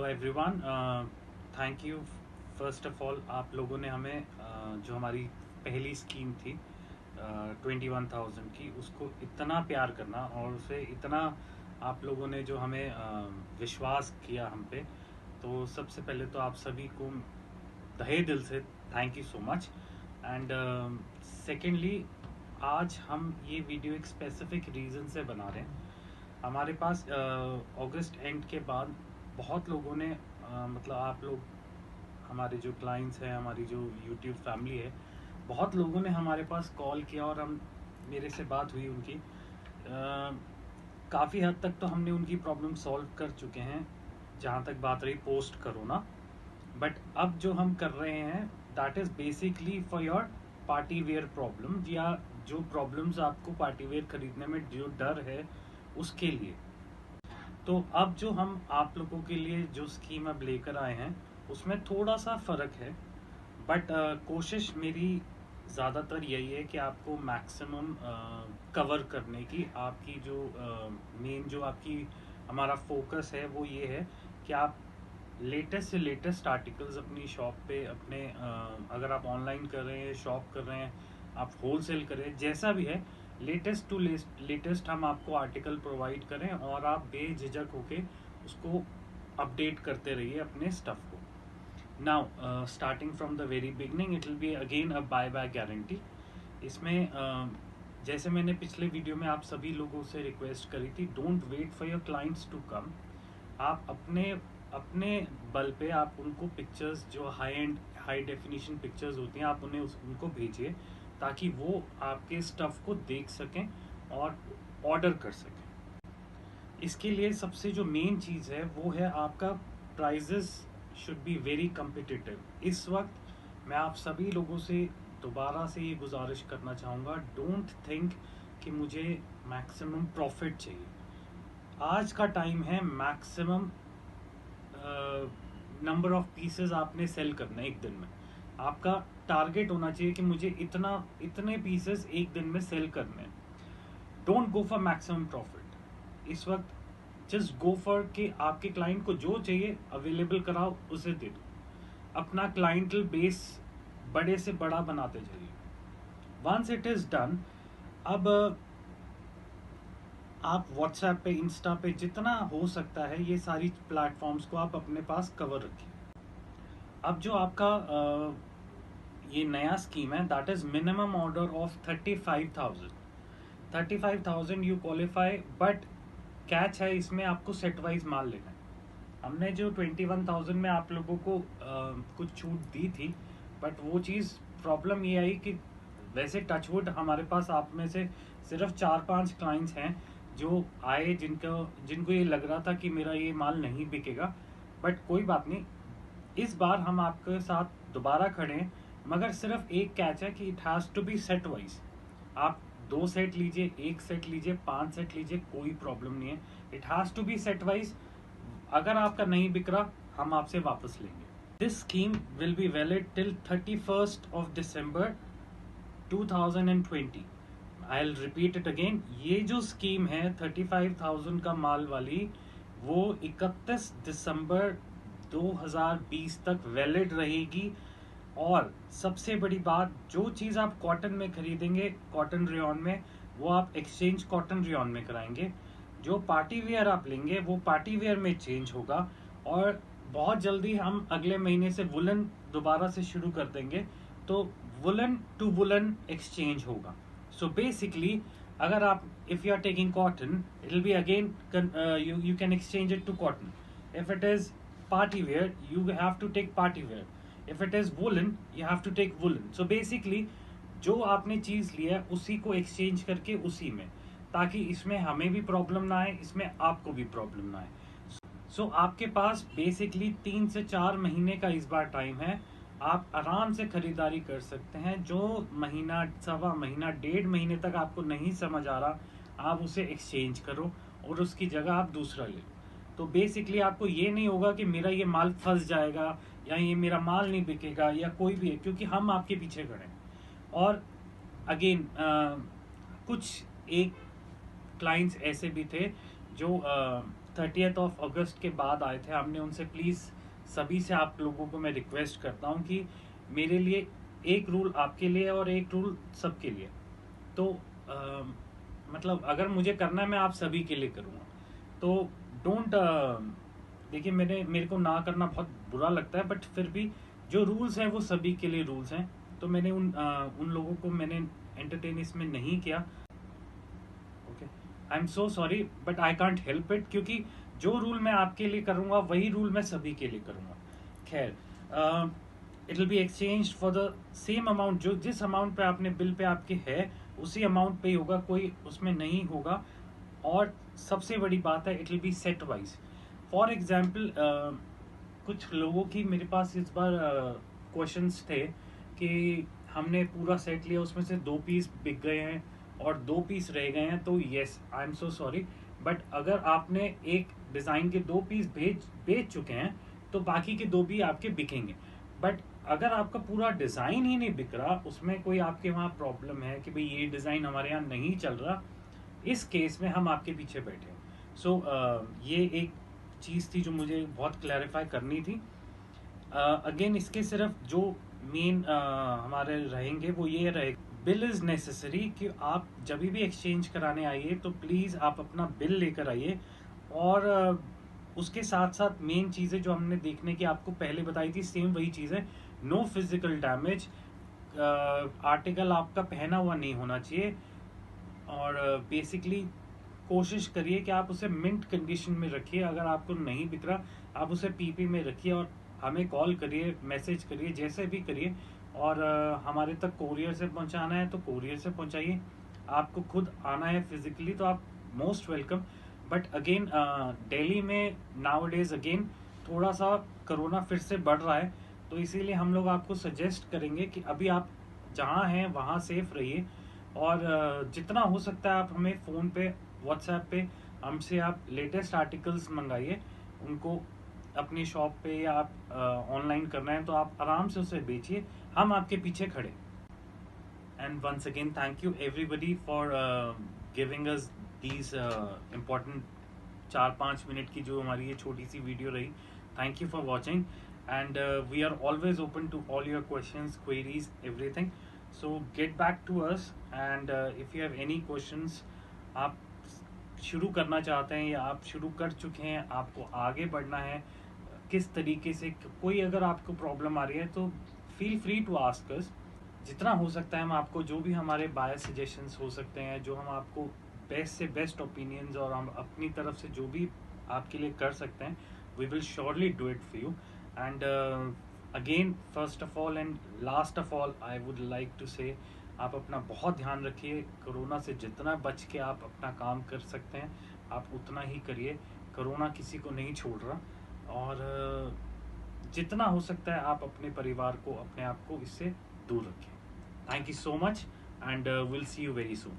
Everyone, thank you first of all. आप लोगों ने हमें जो हमारी पहली स्कीम थी 21,000 की, उसको इतना प्यार करना और उसे इतना आप लोगों ने जो हमें विश्वास किया हम पे, तो सबसे पहले तो आप सभी को तहे दिल से thank you so much. And secondly, आज हम ये वीडियो एक स्पेसिफिक रीज़न से बना रहे हैं। हमारे पास अगस्त एंड के बाद बहुत लोगों ने मतलब आप लोग हमारे जो क्लाइंट्स हैं, हमारी जो यूट्यूब फैमिली है, बहुत लोगों ने हमारे पास कॉल किया और हम मेरे से बात हुई उनकी। काफ़ी हद तक तो हमने उनकी प्रॉब्लम सॉल्व कर चुके हैं जहाँ तक बात रही पोस्ट करो ना। बट अब जो हम कर रहे हैं that is basically for your party wear problem, या जो प्रॉब्लम्स आपको पार्टी वेयर खरीदने में जो डर है उसके लिए। तो अब जो हम आप लोगों के लिए जो स्कीम अब लेकर आए हैं उसमें थोड़ा सा फ़र्क है, बट कोशिश मेरी ज़्यादातर यही है कि आपको मैक्सिमम कवर करने की। आपकी जो मेन जो आपकी हमारा फोकस है वो ये है कि आप लेटेस्ट से लेटेस्ट आर्टिकल्स अपनी शॉप पे अपने अगर आप ऑनलाइन कर रहे हैं, शॉप कर रहे हैं, आप होलसेल कर रहे हैं, जैसा भी है, लेटेस्ट टू लेटेस्ट हम आपको आर्टिकल प्रोवाइड करें और आप बेझिझक होके उसको अपडेट करते रहिए अपने स्टफ को। Now starting from the very beginning, it will be again a buy back guarantee. इसमें जैसे मैंने पिछले वीडियो में आप सभी लोगों से रिक्वेस्ट करी थी, don't wait for your clients to come. आप अपने बल पे आप उनको पिक्चर्स जो हाई डेफिनेशन पिक्चर्स होती हैं, आप उन्हें उनको भेजिए ताकि वो आपके स्टफ को देख सकें और ऑर्डर कर सकें। इसके लिए सबसे जो मेन चीज़ है वो है आपका prices should be very competitive. इस वक्त मैं आप सभी लोगों से दोबारा से ये गुजारिश करना चाहूँगा, डोंट थिंक कि मुझे मैक्सिमम प्रॉफिट चाहिए। आज का टाइम है मैक्सिमम नंबर ऑफ पीसेस आपने सेल करना है एक दिन में। आपका टारगेट होना चाहिए कि मुझे इतने पीसेस एक दिन में सेल करने हैं। Don't go for maximum profit इस वक्त। जस्ट गो फॉर कि आपके क्लाइंट को जो चाहिए अवेलेबल कराओ, उसे दे दो। अपना क्लाइंटल बेस बड़े से बड़ा बनाते जाइए। वंस इट इज डन, अब आप व्हाट्सएप पे, इंस्टा पे जितना हो सकता है ये सारी प्लेटफॉर्म्स को आप अपने पास कवर रखिए। अब जो आपका ये नया स्कीम है that is minimum order of 35,000 you qualify, but catch है इसमें, आपको सेट वाइज माल लेना है। हमने जो 21,000 में आप लोगों को कुछ छूट दी थी, बट वो चीज़ प्रॉब्लम ये आई कि वैसे टचवुड हमारे पास आप में से सिर्फ 4-5 क्लाइंट्स हैं जो आए जिनको ये लग रहा था कि मेरा ये माल नहीं बिकेगा। बट कोई बात नहीं, इस बार हम आपके साथ दोबारा खड़े हैं, मगर सिर्फ एक कैच है कि it has to be set wise. आप 2 सेट लीजिए, 1 सेट लीजिए, 5 सेट लीजिए, कोई प्रॉब्लम नहीं है। It has to be set wise. अगर आपका नहीं बिक रहा, हम आपसे वापस लेंगे। This scheme will be valid till 31st of December 2020। I will repeat it again. ये जो स्कीम है 35,000 का माल वाली, वो 31 दिसंबर 2020 तक वैलिड रहेगी। और सबसे बड़ी बात, जो चीज़ आप कॉटन में खरीदेंगे कॉटन रेयॉन में, वो आप एक्सचेंज कॉटन रेयॉन में कराएंगे। जो पार्टी वेयर आप लेंगे वो पार्टी वेयर में चेंज होगा। और बहुत जल्दी हम अगले महीने से वुलन दोबारा से शुरू कर देंगे, तो वुलन टू वुलन एक्सचेंज होगा। सो बेसिकली अगर आप if you are taking cotton, it will be again you can exchange it to cotton. If it is party wear, you have to take party wear. If it is woolen, you have to take woolen. So basically जो आपने चीज़ लिया है उसी को exchange करके उसी में, ताकि इसमें हमें भी प्रॉब्लम ना आए, इसमें आपको भी प्रॉब्लम ना आए। सो आपके पास बेसिकली 3 से 4 महीने का इस बार टाइम है। आप आराम से खरीदारी कर सकते हैं। जो महीना, सवा महीना, 1.5 महीने तक आपको नहीं समझ आ रहा, आप उसे एक्सचेंज करो और उसकी जगह आप दूसरा ले लो। तो बेसिकली आपको ये नहीं होगा कि मेरा ये माल फंस जाएगा या ये मेरा माल नहीं बिकेगा या कोई भी है, क्योंकि हम आपके पीछे खड़े हैं। और अगेन कुछ एक क्लाइंट्स ऐसे भी थे जो 30th ऑफ अगस्त के बाद आए थे, हमने उनसे प्लीज़ सभी से आप लोगों को मैं रिक्वेस्ट करता हूँ कि मेरे लिए एक रूल आपके लिए और एक रूल सबके लिए। तो मतलब अगर मुझे करना है मैं आप सभी के लिए करूँगा, तो डोंट देखिए मेरे को ना करना बहुत बुरा लगता है, बट फिर भी जो रूल्स हैं वो सभी के लिए रूल्स हैं। तो मैंने उन लोगों को मैंने एंटरटेन इसमें नहीं किया। Okay, I am so sorry but I can't help it, क्योंकि जो रूल मैं आपके लिए करूँगा वही रूल मैं सभी के लिए करूँगा। खैर, it will be exchange for the same amount, जो जिस अमाउंट पे आपने बिल पे आपके है उसी अमाउंट पे ही होगा, कोई उसमें नहीं होगा। और सबसे बड़ी बात है, it will B set wise. For example, कुछ लोगों की मेरे पास इस बार क्वेश्चंस थे कि हमने पूरा सेट लिया, उसमें से 2 पीस बिक गए हैं और 2 पीस रह गए हैं। तो yes, I am so sorry, but अगर आपने एक डिज़ाइन के 2 पीस बेच चुके हैं तो बाकी के 2 भी आपके बिकेंगे। बट अगर आपका पूरा डिज़ाइन ही नहीं बिक रहा, उसमें कोई आपके वहाँ प्रॉब्लम है कि भाई ये डिज़ाइन हमारे यहाँ नहीं चल रहा, इस केस में हम आपके पीछे बैठे हैं। सो ये एक चीज़ थी जो मुझे बहुत क्लैरिफाई करनी थी। अगेन इसके सिर्फ जो मेन हमारे रहेंगे वो ये रहेगा, बिल इज़ नेसेसरी कि आप जब भी एक्सचेंज कराने आइए तो प्लीज़ आप अपना बिल लेकर आइए। और उसके साथ साथ मेन चीज़ें जो हमने देखने की आपको पहले बताई थी, सेम वही चीज़ें, नो फिजिकल डैमेज, आर्टिकल आपका पहना हुआ नहीं होना चाहिए, और बेसिकली कोशिश करिए कि आप उसे मिंट कंडीशन में रखिए। अगर आपको नहीं बिक रहा, आप उसे पीपी में रखिए और हमें कॉल करिए, मैसेज करिए, जैसे भी करिए। और हमारे तक कोरियर से पहुंचाना है तो कोरियर से पहुंचाइए। आपको खुद आना है फिजिकली तो आप most welcome. But again Delhi में नाउअडेज अगेन थोड़ा सा कोरोना फिर से बढ़ रहा है, तो इसीलिए हम लोग आपको सजेस्ट करेंगे कि अभी आप जहाँ हैं वहाँ सेफ रहिए। और जितना हो सकता है आप हमें फ़ोन पे, व्हाट्सएप पे हमसे आप लेटेस्ट आर्टिकल्स मंगाइए। उनको अपनी शॉप पे या आप ऑनलाइन करना है तो आप आराम से उसे बेचिए, हम आपके पीछे खड़े। And once again thank you everybody for giving us these important 4-5 minute की जो हमारी ये छोटी सी वीडियो रही। Thank you for watching and we are always open to all your questions, queries, everything. So get back to us and if you have any questions, आप शुरू करना चाहते हैं या आप शुरू कर चुके हैं, आपको आगे बढ़ना है किस तरीके से, कोई अगर आपको प्रॉब्लम आ रही है तो feel free to ask us. जितना हो सकता है हम आपको, जो भी हमारे बायस सजेशंस हो सकते हैं, जो हम आपको बेस्ट से बेस्ट ओपिनियंस और हम अपनी तरफ से जो भी आपके लिए कर सकते हैं, we will surely do it for you. And again first of all and last of all I would like to say, आप अपना बहुत ध्यान रखिए। कोरोना से जितना बच के आप अपना काम कर सकते हैं आप उतना ही करिए। कोरोना किसी को नहीं छोड़ रहा, और जितना हो सकता है आप अपने परिवार को, अपने आप को इससे दूर रखें। Thank you so much and will see you very soon.